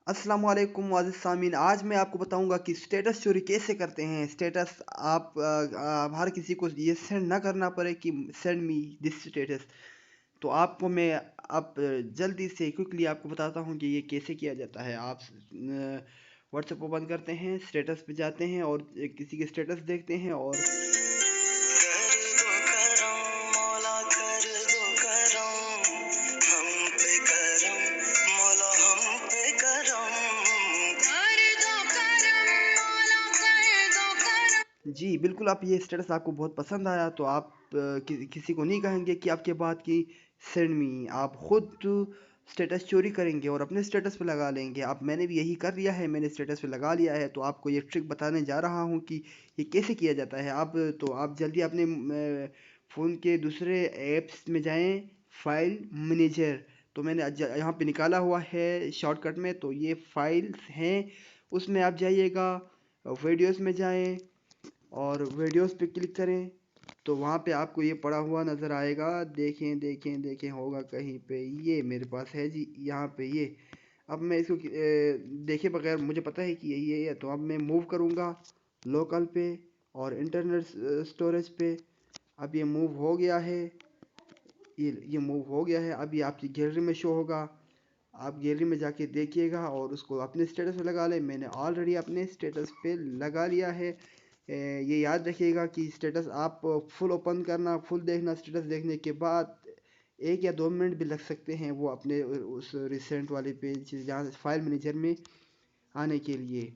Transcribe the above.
अस्सलाम वालेकुम मुअज़्ज़िज़ सामीन। आज मैं आपको बताऊंगा कि स्टेटस चोरी कैसे करते हैं। स्टेटस हर किसी को ये सेंड ना करना पड़े कि सेंड मी दिस स्टेटस। तो आपको मैं अब जल्दी से क्विकली आपको बताता हूँ कि ये कैसे किया जाता है। आप व्हाट्सएप ओपन करते हैं, स्टेटस पे जाते हैं और किसी के स्टेटस देखते हैं और जी बिल्कुल, आप ये स्टेटस आपको बहुत पसंद आया तो आप किसी को नहीं कहेंगे कि आपके बाद की सेंड मी। आप खुद स्टेटस चोरी करेंगे और अपने स्टेटस पे लगा लेंगे। आप मैंने भी यही कर लिया है, मैंने स्टेटस पे लगा लिया है। तो आपको ये ट्रिक बताने जा रहा हूँ कि ये कैसे किया जाता है। आप जल्दी अपने फ़ोन के दूसरे ऐप्स में जाएं, फाइल मैनेजर। तो मैंने यहाँ पे निकाला हुआ है शॉर्टकट में। तो ये फाइल्स हैं, उसमें आप जाइएगा, वीडियोस में जाएं और वीडियोस पे क्लिक करें। तो वहाँ पे आपको ये पड़ा हुआ नज़र आएगा। देखें देखें देखें, होगा कहीं पे। ये मेरे पास है जी, यहाँ पे ये। अब मैं इसको देखे बगैर मुझे पता है कि यही है। तो अब मैं मूव करूँगा लोकल पे और इंटरनेट स्टोरेज पे। अब ये मूव हो गया है, ये मूव हो गया है। अब ये आपकी गैलरी में शो होगा। आप गैलरी में जाके देखिएगा और उसको अपने स्टेटस पे लगा लें। मैंने ऑलरेडी अपने स्टेटस पे लगा लिया है। ये याद रखिएगा कि स्टेटस आप फुल ओपन करना, फुल देखना। स्टेटस देखने के बाद 1 या 2 मिनट भी लग सकते हैं वो अपने उस रिसेंट वाले पेज जहाँ फाइल मैनेजर में आने के लिए।